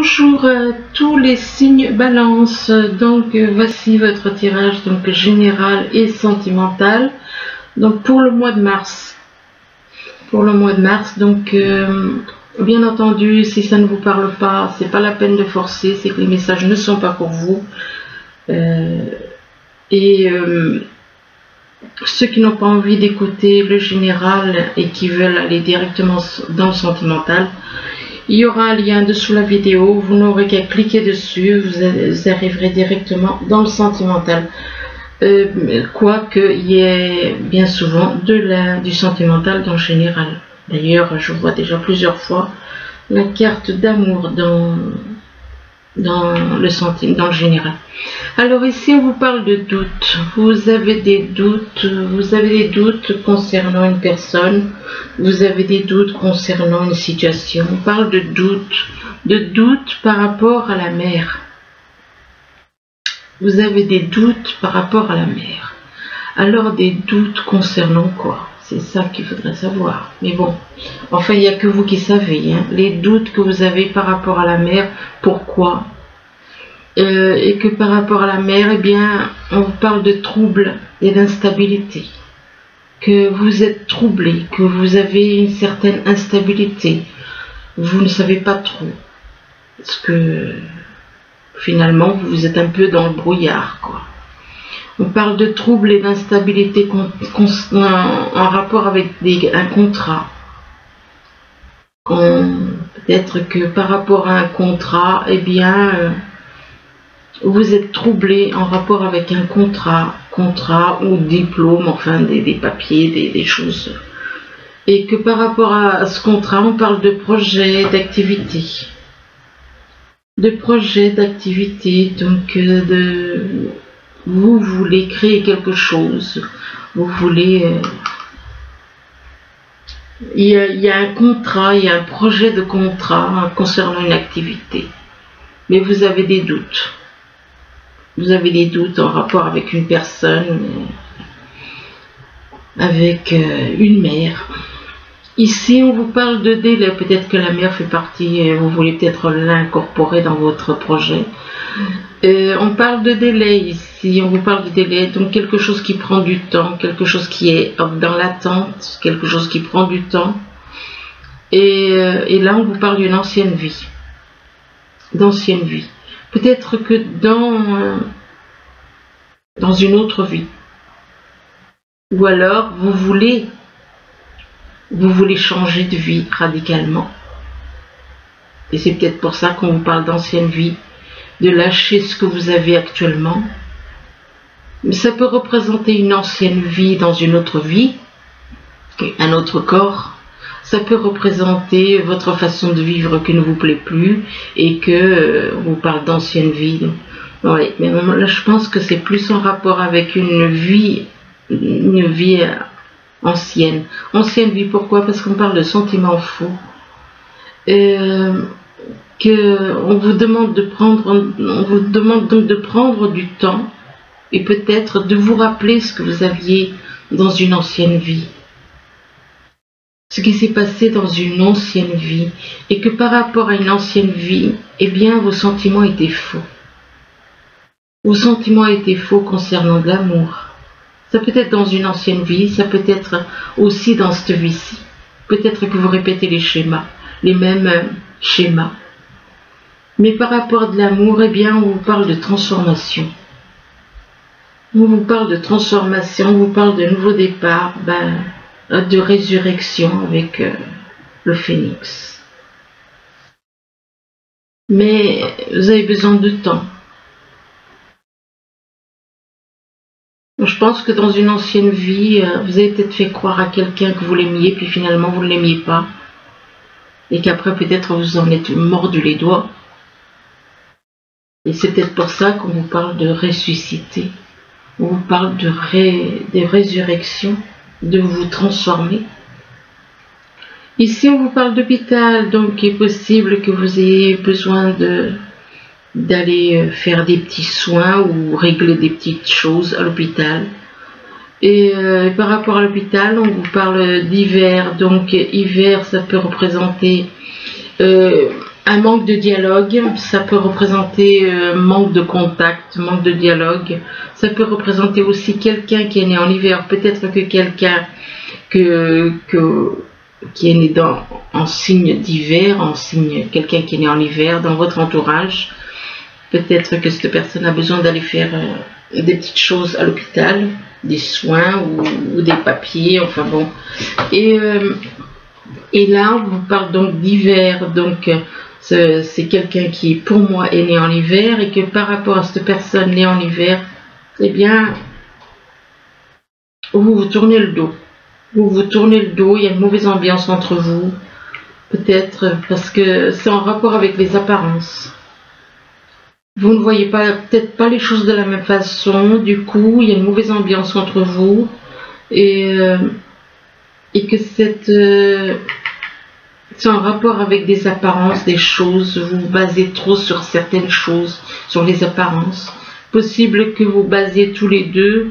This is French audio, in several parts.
Bonjour à tous les signes balance. Donc voici votre tirage donc général et sentimental. Donc pour le mois de mars. Donc bien entendu, si ça ne vous parle pas, c'est pas la peine de forcer, c'est que les messages ne sont pas pour vous. Ceux qui n'ont pas envie d'écouter le général et qui veulent aller directement dans le sentimental, il y aura un lien dessous la vidéo, vous n'aurez qu'à cliquer dessus, vous arriverez directement dans le sentimental. Quoique il y ait bien souvent du sentimental dans le général. D'ailleurs, je vois déjà plusieurs fois la carte d'amour dans le général. Alors ici on vous parle de doutes. Vous avez des doutes concernant une personne, vous avez des doutes concernant une situation. On parle de doutes par rapport à la mer. Vous avez des doutes par rapport à la mer. Alors des doutes concernant quoi? C'est ça qu'il faudrait savoir. Mais bon, enfin il n'y a que vous qui savez, hein, les doutes que vous avez par rapport à la mer. Pourquoi? Et que par rapport à la mer, eh bien, on vous parle de troubles et d'instabilité. Que vous êtes troublé, que vous avez une certaine instabilité. Vous ne savez pas trop. Parce que finalement, vous êtes un peu dans le brouillard, quoi. On parle de troubles et d'instabilité en rapport avec un contrat. Peut-être que par rapport à un contrat, eh bien, vous êtes troublé en rapport avec un contrat ou diplôme, enfin des papiers, des choses. Et que par rapport à ce contrat, on parle de projet, d'activité. Donc vous voulez créer quelque chose, vous voulez... il y a un contrat, il y a un projet de contrat concernant une activité. Mais vous avez des doutes. Vous avez des doutes en rapport avec une personne, avec une mère. Ici, on vous parle de délai. Peut-être que la mère fait partie, vous voulez peut-être l'incorporer dans votre projet. On parle de délai ici, on vous parle de délai, donc quelque chose qui prend du temps, quelque chose qui est dans l'attente, quelque chose qui prend du temps. Et là, on vous parle d'une ancienne vie. D'ancienne vie. Peut-être que dans une autre vie. Ou alors, vous voulez changer de vie radicalement. Et c'est peut-être pour ça qu'on vous parle d'ancienne vie, de lâcher ce que vous avez actuellement. Mais ça peut représenter une ancienne vie dans une autre vie, un autre corps. Ça peut représenter votre façon de vivre qui ne vous plaît plus et que on vous parle d'ancienne vie. Oui, mais là je pense que c'est plus en rapport avec une vie ancienne. Ancienne vie, pourquoi? Parce qu'on parle de sentiments faux. On vous demande donc de prendre du temps et peut-être de vous rappeler ce que vous aviez dans une ancienne vie. Ce qui s'est passé dans une ancienne vie, et que par rapport à une ancienne vie, eh bien, vos sentiments étaient faux. Vos sentiments étaient faux concernant de l'amour. Ça peut être dans une ancienne vie, ça peut être aussi dans cette vie-ci. Peut-être que vous répétez les mêmes schémas. Mais par rapport à de l'amour, eh bien, on vous parle de transformation. On vous parle de transformation, on vous parle de nouveau départ, de résurrection avec le phénix. Mais vous avez besoin de temps. Je pense que dans une ancienne vie, vous avez peut-être fait croire à quelqu'un que vous l'aimiez, puis finalement vous ne l'aimiez pas. Et qu'après peut-être vous en êtes mordu les doigts. Et c'est peut-être pour ça qu'on vous parle de ressusciter. On vous parle de résurrection, de vous transformer. Ici on vous parle d'hôpital, donc il est possible que vous ayez besoin d'aller faire des petits soins ou régler des petites choses à l'hôpital. Et par rapport à l'hôpital, on vous parle d'hiver. Donc hiver, ça peut représenter un manque de dialogue, ça peut représenter manque de contact, manque de dialogue. Ça peut représenter aussi quelqu'un qui est né en hiver, peut-être que quelqu'un qui est né en signe d'hiver, quelqu'un qui est né en hiver dans votre entourage. Peut-être que cette personne a besoin d'aller faire des petites choses à l'hôpital, des soins ou des papiers, enfin bon. Et là, on vous parle donc d'hiver, donc c'est quelqu'un qui, pour moi, est né en hiver et que par rapport à cette personne née en hiver, eh bien, vous vous tournez le dos. Vous vous tournez le dos, il y a une mauvaise ambiance entre vous, peut-être parce que c'est en rapport avec les apparences. Vous ne voyez peut-être pas les choses de la même façon, du coup, il y a une mauvaise ambiance entre vous et que c'est en rapport avec des apparences, des choses, vous vous basez trop sur certaines choses, sur les apparences. Possible que vous basiez tous les deux,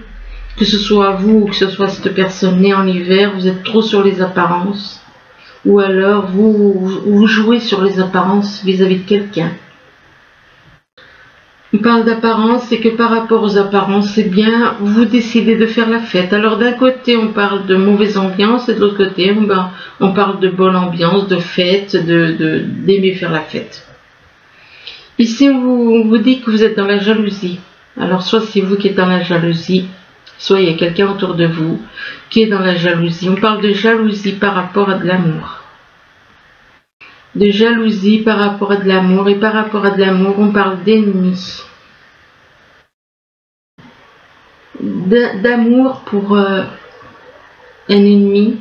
que ce soit vous ou que ce soit cette personne née en hiver, vous êtes trop sur les apparences. Ou alors vous jouez sur les apparences vis-à-vis de quelqu'un. On parle d'apparence et que par rapport aux apparences, eh bien, vous décidez de faire la fête. Alors d'un côté, on parle de mauvaise ambiance et de l'autre côté, on parle de bonne ambiance, de fête, d'aimer faire la fête. Ici, on vous dit que vous êtes dans la jalousie. Alors soit c'est vous qui êtes dans la jalousie, soit il y a quelqu'un autour de vous qui est dans la jalousie. On parle de jalousie par rapport à de l'amour. De jalousie par rapport à de l'amour, et par rapport à de l'amour, on parle d'ennemis. D'amour pour un ennemi,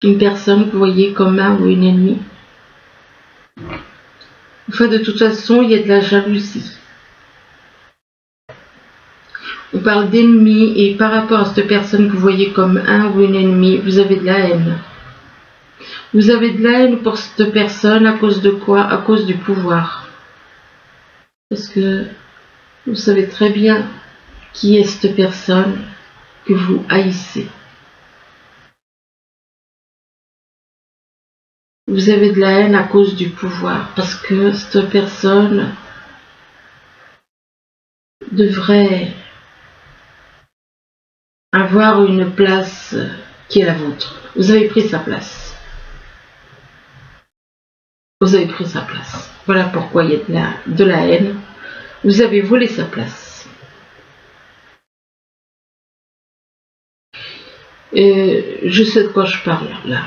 une personne que vous voyez comme un ou une ennemie. Enfin, de toute façon, il y a de la jalousie. On parle d'ennemis, et par rapport à cette personne que vous voyez comme un ou une ennemie, vous avez de la haine. Vous avez de la haine pour cette personne à cause de quoi? À cause du pouvoir. Parce que vous savez très bien qui est cette personne que vous haïssez. Vous avez de la haine à cause du pouvoir. Parce que cette personne devrait avoir une place qui est la vôtre. Vous avez pris sa place. Vous avez pris sa place. Voilà pourquoi il y a de la haine. Vous avez volé sa place. Je sais de quoi je parle là.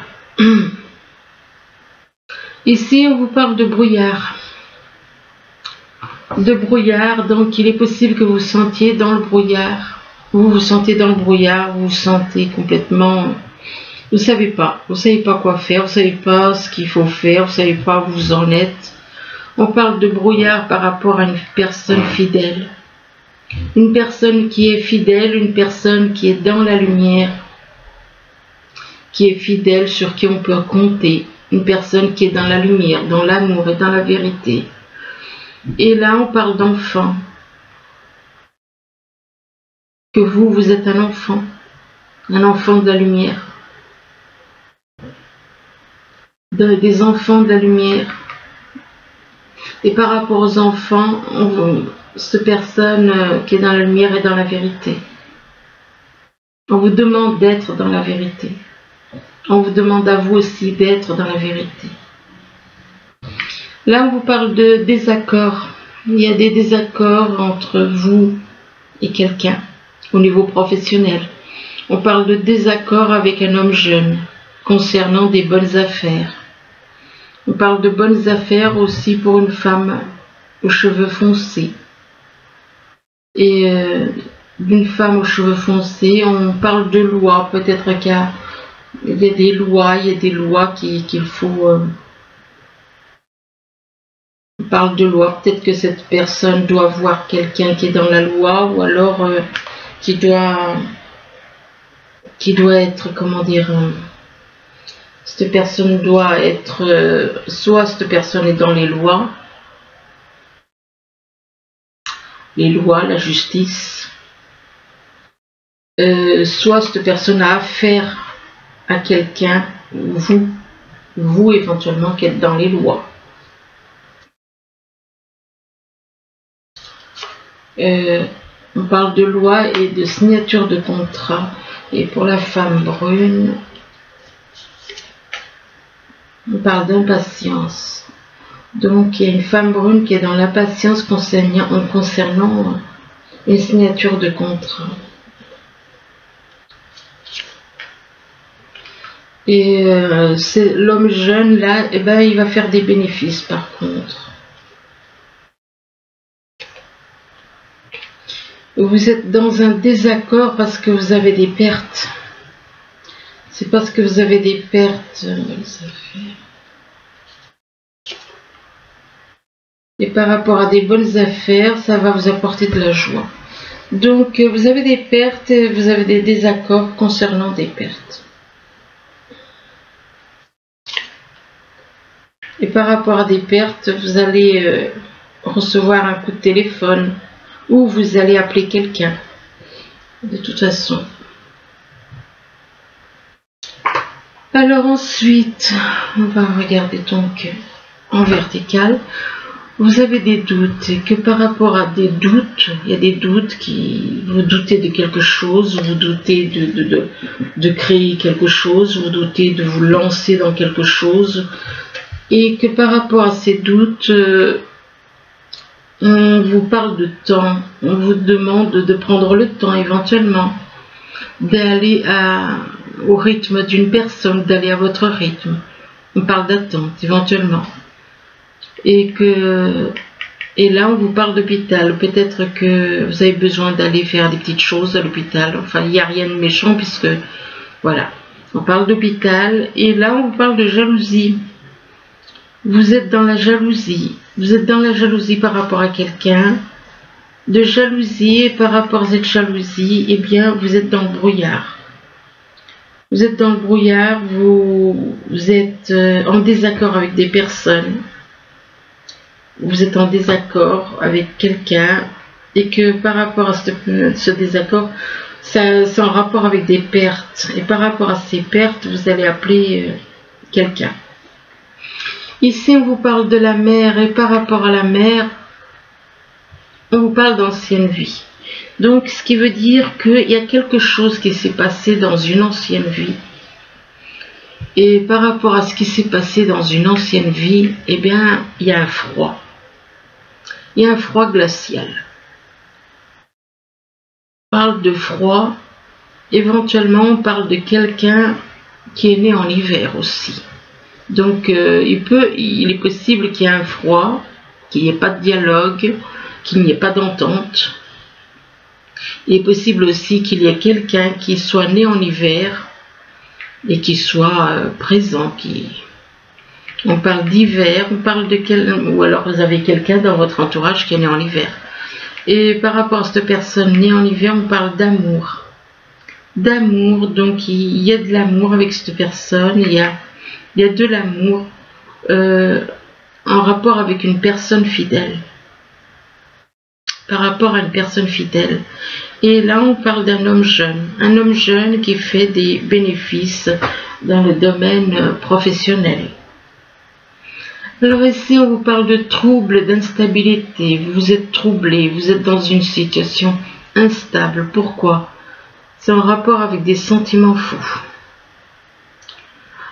Ici, on vous parle de brouillard. De brouillard, donc il est possible que vous vous sentiez dans le brouillard. Vous vous sentez dans le brouillard, vous vous sentez complètement... Vous ne savez pas quoi faire, vous ne savez pas ce qu'il faut faire, vous ne savez pas où vous en êtes. On parle de brouillard par rapport à une personne fidèle. Une personne qui est fidèle, une personne qui est dans la lumière, qui est fidèle, sur qui on peut compter. Une personne qui est dans la lumière, dans l'amour et dans la vérité. Et là, on parle d'enfant. Que vous êtes un enfant de la lumière. Des enfants de la lumière. Et par rapport aux enfants, cette personne qui est dans la lumière est dans la vérité. On vous demande d'être dans la vérité. On vous demande à vous aussi d'être dans la vérité. Là, on vous parle de désaccords. Il y a des désaccords entre vous et quelqu'un au niveau professionnel. On parle de désaccord avec un homme jeune concernant des bonnes affaires. On parle de bonnes affaires aussi pour une femme aux cheveux foncés. Et d'une femme aux cheveux foncés, on parle de lois. Peut-être qu'il y a des lois qu'il faut... on parle de loi. Peut-être que cette personne doit voir quelqu'un qui est dans la loi, ou alors qui doit être, comment dire... cette personne doit être, soit cette personne est dans les lois, la justice, soit cette personne a affaire à quelqu'un, vous éventuellement qui êtes dans les lois. On parle de loi et de signature de contrat. Et pour la femme brune, on parle d'impatience. Donc il y a une femme brune qui est dans l'impatience concernant une signature de contrat. Et c'est l'homme jeune là, eh ben, il va faire des bénéfices par contre. Vous êtes dans un désaccord parce que vous avez des pertes. C'est parce que vous avez des pertes. Et par rapport à des bonnes affaires, ça va vous apporter de la joie. Donc vous avez des pertes, vous avez des désaccords concernant des pertes. Et par rapport à des pertes, vous allez recevoir un coup de téléphone ou vous allez appeler quelqu'un. De toute façon. Alors ensuite, on va regarder donc en vertical. Vous avez des doutes et que par rapport à des doutes, il y a des doutes qui vous doutez de quelque chose, vous doutez de créer quelque chose, vous doutez de vous lancer dans quelque chose. Et que par rapport à ces doutes, on vous parle de temps, on vous demande de prendre le temps éventuellement, d'aller au rythme d'une personne, d'aller à votre rythme. On parle d'attente éventuellement. Et là on vous parle d'hôpital, peut-être que vous avez besoin d'aller faire des petites choses à l'hôpital, enfin il n'y a rien de méchant puisque, voilà, on parle d'hôpital et là on vous parle de jalousie. Vous êtes dans la jalousie, vous êtes dans la jalousie par rapport à quelqu'un, de jalousie et par rapport à cette jalousie, eh bien vous êtes dans le brouillard. Vous êtes dans le brouillard, vous êtes en désaccord avec des personnes, vous êtes en désaccord avec quelqu'un et que par rapport à ce désaccord, c'est en rapport avec des pertes et par rapport à ces pertes, vous allez appeler quelqu'un. Ici, on vous parle de la mer et par rapport à la mer, on vous parle d'ancienne vie. Donc, ce qui veut dire qu'il y a quelque chose qui s'est passé dans une ancienne vie. Et par rapport à ce qui s'est passé dans une ancienne vie, eh bien, il y a un froid. Il y a un froid glacial. On parle de froid. Éventuellement, on parle de quelqu'un qui est né en hiver aussi. Donc, il est possible qu'il y ait un froid, qu'il n'y ait pas de dialogue, qu'il n'y ait pas d'entente. Il est possible aussi qu'il y ait quelqu'un qui soit né en hiver et qui soit présent. On parle d'hiver, on parle ou alors vous avez quelqu'un dans votre entourage qui est né en hiver. Et par rapport à cette personne née en hiver, on parle d'amour. D'amour, donc il y a de l'amour avec cette personne, il y a de l'amour en rapport avec une personne fidèle. Par rapport à une personne fidèle. Et là, on parle d'un homme jeune. Un homme jeune qui fait des bénéfices dans le domaine professionnel. Alors ici, on vous parle de troubles, d'instabilité. Vous êtes troublé, vous êtes dans une situation instable. Pourquoi? C'est en rapport avec des sentiments fous.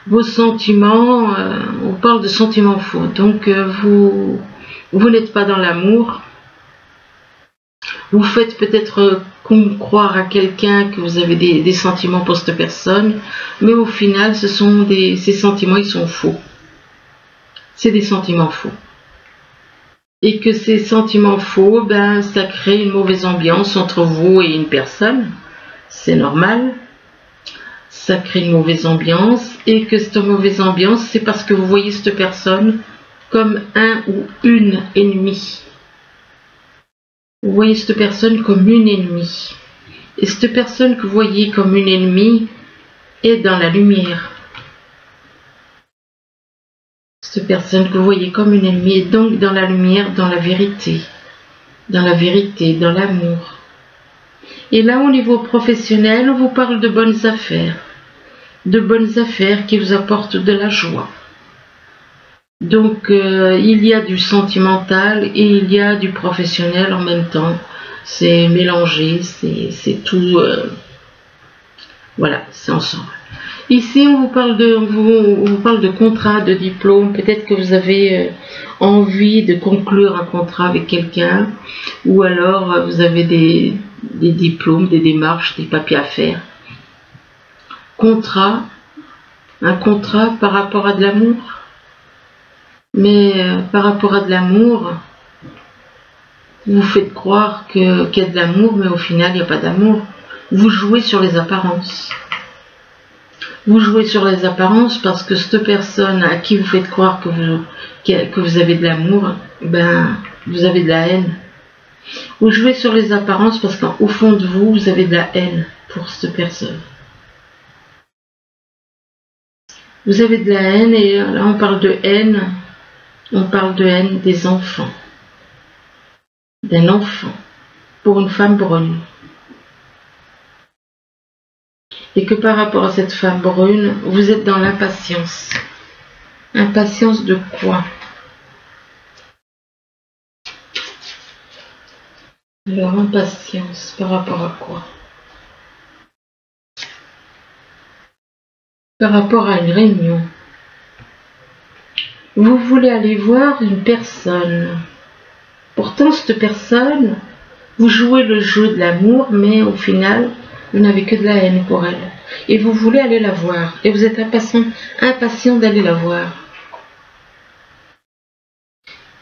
Vos sentiments, on parle de sentiments faux. Donc, vous n'êtes pas dans l'amour. Vous faites peut-être croire à quelqu'un que vous avez des sentiments pour cette personne, mais au final, ces sentiments, ils sont faux. C'est des sentiments faux. Et que ces sentiments faux, ben, ça crée une mauvaise ambiance entre vous et une personne. C'est normal. Ça crée une mauvaise ambiance. Et que cette mauvaise ambiance, c'est parce que vous voyez cette personne comme un ou une ennemie. Vous voyez cette personne comme une ennemie. Et cette personne que vous voyez comme une ennemie est dans la lumière. Cette personne que vous voyez comme une ennemie est donc dans la lumière, dans la vérité. Dans la vérité, dans l'amour. Et là, au niveau professionnel, on vous parle de bonnes affaires. De bonnes affaires qui vous apportent de la joie. Donc, il y a du sentimental et il y a du professionnel en même temps. c'est mélangé, c'est tout, voilà, c'est ensemble. Ici, on vous parle de contrat, de diplôme. Peut-être que vous avez envie de conclure un contrat avec quelqu'un, ou alors vous avez des diplômes, des démarches, des papiers à faire. Contrat, un contrat par rapport à de l'amour. Mais par rapport à de l'amour, vous faites croire qu'il y a de l'amour, mais au final, il n'y a pas d'amour. Vous jouez sur les apparences. Vous jouez sur les apparences parce que cette personne à qui vous faites croire que vous avez de l'amour, ben, vous avez de la haine. Vous jouez sur les apparences parce qu'au fond de vous, vous avez de la haine pour cette personne. Vous avez de la haine, et là on parle de haine. On parle de haine des enfants. D'un enfant pour une femme brune. Et que par rapport à cette femme brune, vous êtes dans l'impatience. Impatience de quoi? Alors, impatience par rapport à quoi? Par rapport à une réunion. Vous voulez aller voir une personne. Pourtant, cette personne, vous jouez le jeu de l'amour, mais au final, vous n'avez que de la haine pour elle. Et vous voulez aller la voir. Et vous êtes impatient d'aller la voir.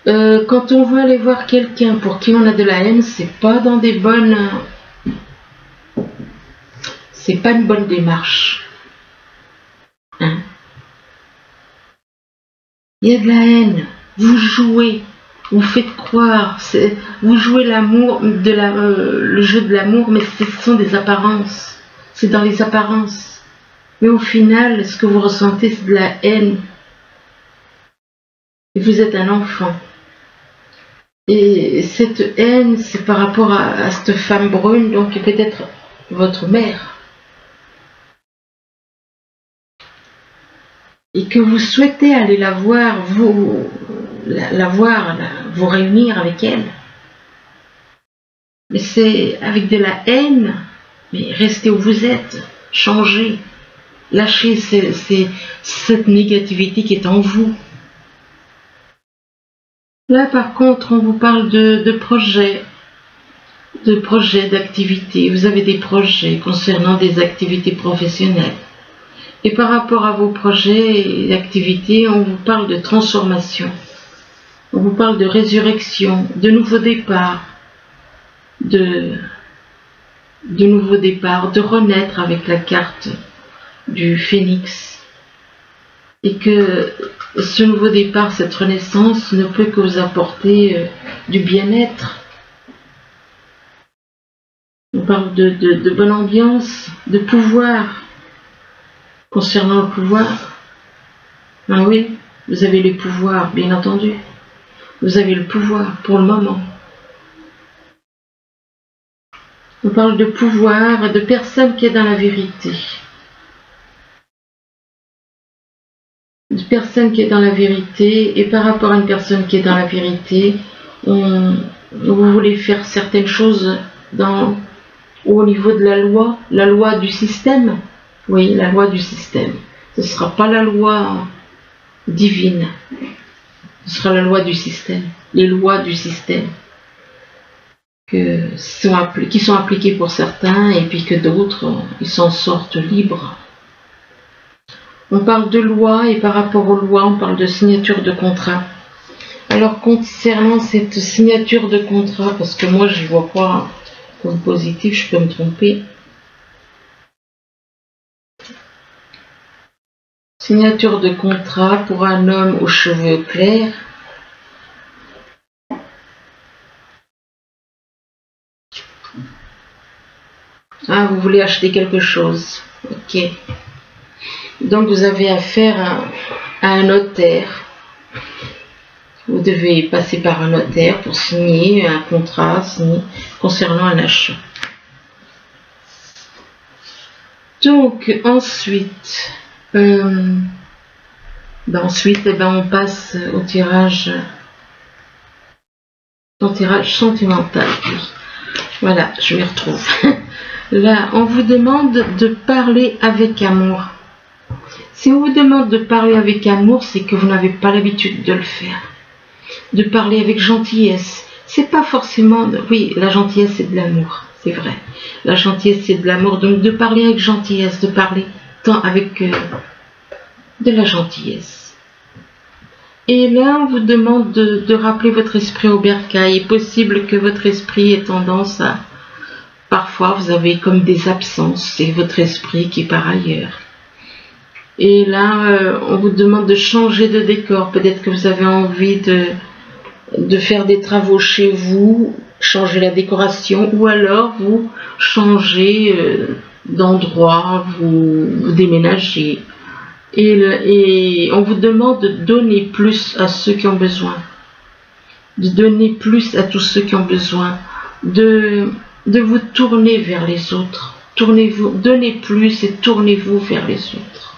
Quand on veut aller voir quelqu'un pour qui on a de la haine, c'est pas dans des bonnes... C'est pas une bonne démarche. Hein? Il y a de la haine. Vous jouez. Vous faites croire. Vous jouez l'amour, le jeu de l'amour, mais ce sont des apparences. C'est dans les apparences. Mais au final, ce que vous ressentez, c'est de la haine. Et vous êtes un enfant. Et cette haine, c'est par rapport à cette femme brune, donc peut-être votre mère. Et que vous souhaitez aller la voir, vous réunir avec elle. Mais c'est avec de la haine, mais restez où vous êtes, changez, lâchez cette négativité qui est en vous. Là, par contre, on vous parle de projets, d'activités. Vous avez des projets concernant des activités professionnelles. Et par rapport à vos projets et activités, on vous parle de transformation. On vous parle de résurrection, de nouveau départ, de nouveau départ, de renaître avec la carte du phénix. Et que ce nouveau départ, cette renaissance ne peut que vous apporter du bien-être. On parle de bonne ambiance, de pouvoir. Concernant le pouvoir, ah oui, vous avez les pouvoirs, bien entendu. Vous avez le pouvoir pour le moment. On parle de pouvoir, de personne qui est dans la vérité. De personne qui est dans la vérité, et par rapport à une personne qui est dans la vérité, vous voulez faire certaines choses au niveau de la loi du système. Oui, la loi du système. Ce ne sera pas la loi divine. Ce sera la loi du système. Les lois du système qui sont appliquées pour certains et puis que d'autres, ils s'en sortent libres. On parle de loi et par rapport aux lois, on parle de signature de contrat. Alors concernant cette signature de contrat, parce que moi je ne vois pas comme positif, je peux me tromper. Signature de contrat pour un homme aux cheveux clairs. Ah, vous voulez acheter quelque chose. Ok. Donc vous avez affaire à un notaire. Vous devez passer par un notaire pour signer un contrat concernant un achat. Donc ensuite... ensuite, on passe au tirage sentimental. Voilà, je m'y retrouve. Là, on vous demande de parler avec amour. Si on vous demande de parler avec amour, c'est que vous n'avez pas l'habitude de le faire. De parler avec gentillesse. C'est pas forcément... Oui, la gentillesse, c'est de l'amour. C'est vrai. La gentillesse, c'est de l'amour. Donc, de parler avec gentillesse, de parler tant avec de la gentillesse. Et là, on vous demande de rappeler votre esprit au bercail. Il est possible que votre esprit ait tendance à... Parfois, vous avez comme des absences. C'est votre esprit qui part ailleurs. Et là, on vous demande de changer de décor. Peut-être que vous avez envie de faire des travaux chez vous, changer la décoration, ou alors vous changez d'endroit, vous déménagez. Et on vous demande de donner plus à ceux qui ont besoin. De donner plus à tous ceux qui ont besoin. De vous tourner vers les autres. Tournez-vous, donnez plus et tournez-vous vers les autres.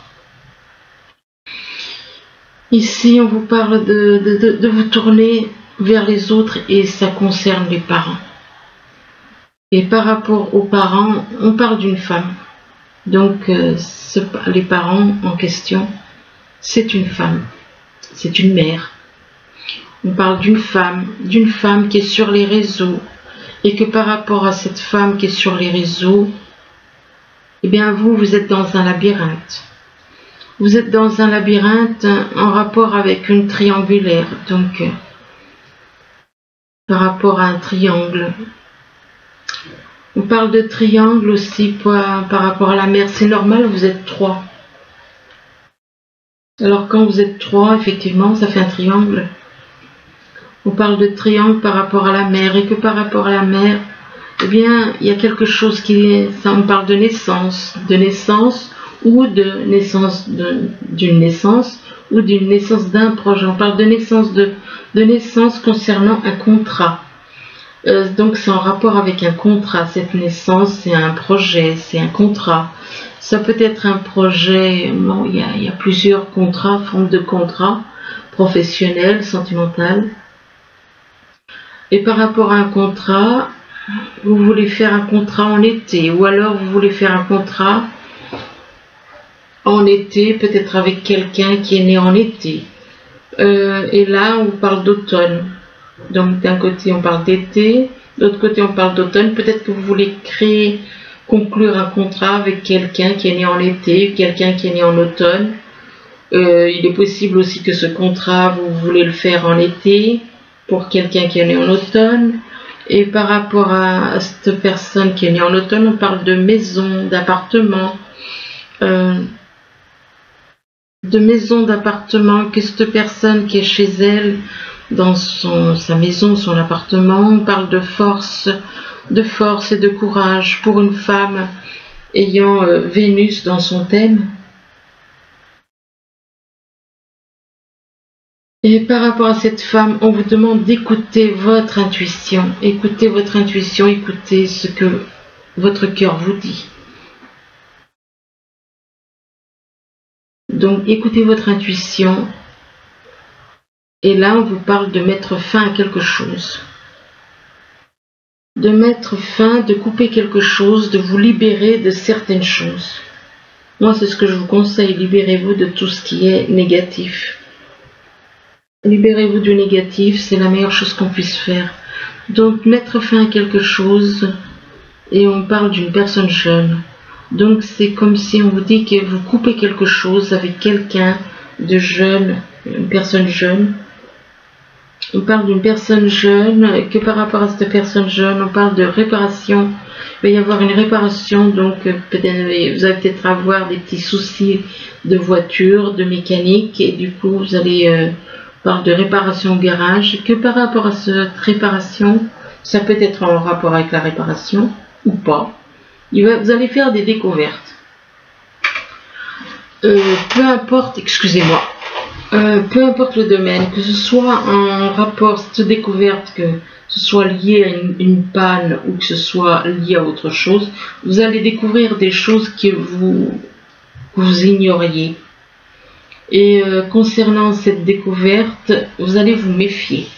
Ici, on vous parle de vous tourner vers les autres et ça concerne les parents. Et par rapport aux parents, on parle d'une femme. Donc, les parents en question, c'est une femme, c'est une mère. On parle d'une femme qui est sur les réseaux et que par rapport à cette femme qui est sur les réseaux, eh bien vous êtes dans un labyrinthe. Vous êtes dans un labyrinthe en rapport avec une triangulaire, donc par rapport à un triangle. On parle de triangle aussi par rapport à la mer. C'est normal, vous êtes 3. Alors quand vous êtes 3, effectivement, ça fait un triangle. On parle de triangle par rapport à la mer et que par rapport à la mer, eh bien, il y a quelque chose on parle de naissance ou de naissance d'une naissance ou d'une naissance d'un projet. On parle de naissance concernant un contrat. Donc c'est en rapport avec un contrat. Cette naissance, c'est un projet, c'est un contrat. Ça peut être un projet, bon, il y a plusieurs contrats, formes de contrats, professionnels, sentimental. Et par rapport à un contrat, vous voulez faire un contrat en été, ou alors vous voulez faire un contrat en été, peut-être avec quelqu'un qui est né en été. Et là, on parle d'automne. Donc d'un côté, on parle d'été, de l'autre côté, on parle d'automne. Peut-être que vous voulez conclure un contrat avec quelqu'un qui est né en été, quelqu'un qui est né en automne. Il est possible aussi que ce contrat, vous voulez le faire en été, pour quelqu'un qui est né en automne. Et par rapport à cette personne qui est née en automne, on parle de maison, d'appartement. Que cette personne qui est chez elle, dans sa maison, son appartement, on parle de force et de courage pour une femme ayant Vénus dans son thème. Et par rapport à cette femme, on vous demande d'écouter votre intuition. Écoutez votre intuition, écoutez ce que votre cœur vous dit. Donc, écoutez votre intuition. Et là, on vous parle de mettre fin à quelque chose. De mettre fin, de couper quelque chose, de vous libérer de certaines choses. Moi, c'est ce que je vous conseille. Libérez-vous de tout ce qui est négatif. Libérez-vous du négatif, c'est la meilleure chose qu'on puisse faire. Donc, mettre fin à quelque chose, et on parle d'une personne jeune. Donc, c'est comme si on vous dit que vous coupez quelque chose avec quelqu'un de jeune, une personne jeune. On parle d'une personne jeune, que par rapport à cette personne jeune, on parle de réparation. Il va y avoir une réparation, donc peut-être vous allez peut-être avoir des petits soucis de voiture, de mécanique, et du coup, vous allez... parle de réparation au garage, que par rapport à cette réparation, ça peut être en rapport avec la réparation ou pas. Vous allez faire des découvertes. Peu importe, excusez-moi, peu importe le domaine, que ce soit en rapport, cette découverte, que ce soit lié à une panne ou que ce soit lié à autre chose, vous allez découvrir des choses que vous ignoriez. Et concernant cette découverte, vous allez vous méfier.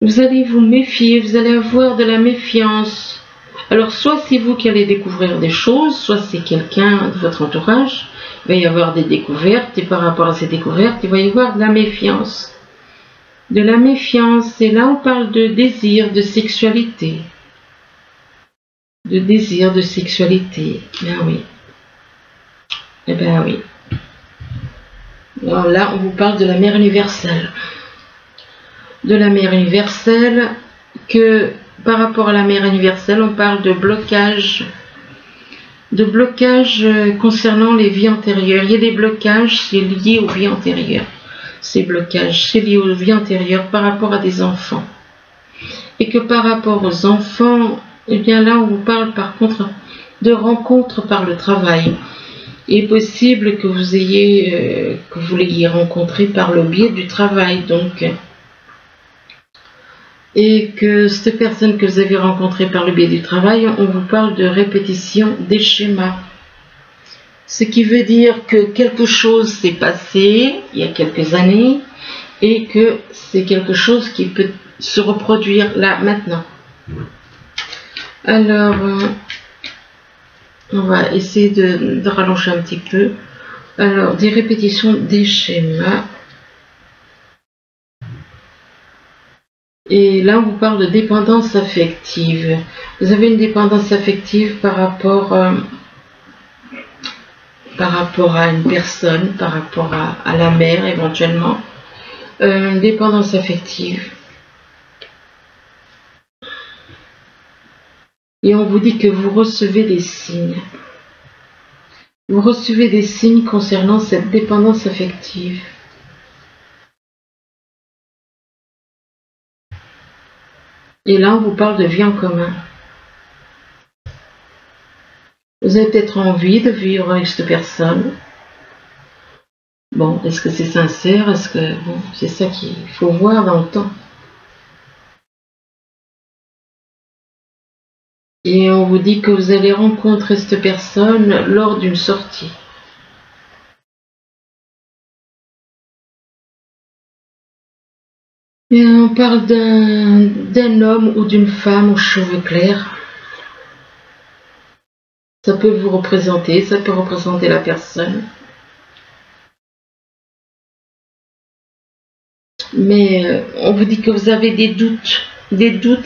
vous allez vous méfier, vous allez avoir de la méfiance. Alors, soit c'est vous qui allez découvrir des choses, soit c'est quelqu'un de votre entourage. Il va y avoir des découvertes, et par rapport à ces découvertes, il va y avoir de la méfiance. De la méfiance, et là on parle de désir, de sexualité. De désir, de sexualité. Ben oui. Eh ben oui. Alors là, on vous parle de la mère universelle. De la mère universelle, que par rapport à la mère universelle, on parle de blocage concernant les vies antérieures. Il y a des blocages, c'est lié aux vies antérieures. Ces blocages, c'est lié aux vies antérieures par rapport à des enfants. Et que par rapport aux enfants, eh bien là, on vous parle par contre de rencontres par le travail. Il est possible que vous l'ayez rencontré par le biais du travail, donc. Et que cette personne que vous avez rencontrée par le biais du travail, on vous parle de répétition des schémas. Ce qui veut dire que quelque chose s'est passé il y a quelques années et que c'est quelque chose qui peut se reproduire là, maintenant. Alors, on va essayer de rallonger un petit peu. Alors, des répétitions des schémas. Et là, on vous parle de dépendance affective. Vous avez une dépendance affective par rapport à une personne, par rapport à la mère éventuellement. Une dépendance affective. Et on vous dit que vous recevez des signes. Vous recevez des signes concernant cette dépendance affective. Et là, on vous parle de vie en commun. Vous avez peut-être envie de vivre avec cette personne. Bon, est-ce que c'est sincère? Est-ce que... Bon, c'est ça qu'il faut voir dans le temps. Et on vous dit que vous allez rencontrer cette personne lors d'une sortie. Et on parle d'un homme ou d'une femme aux cheveux clairs. Ça peut vous représenter, ça peut représenter la personne. Mais on vous dit que vous avez des doutes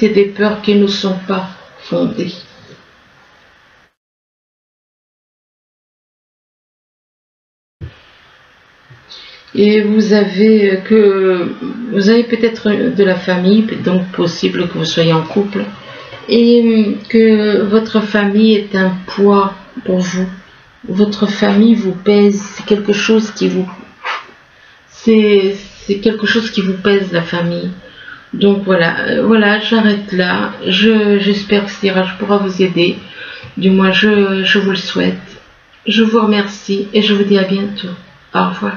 et des peurs qui ne sont pas fondées. Et vous avez peut-être de la famille, donc possible que vous soyez en couple, et que votre famille est un poids pour vous. Votre famille vous pèse, c'est quelque chose qui vous... C'est quelque chose qui vous pèse, la famille. Donc voilà, j'arrête là. J'espère que ce tirage pourra vous aider. Du moins, je vous le souhaite. Je vous remercie et je vous dis à bientôt. Au revoir.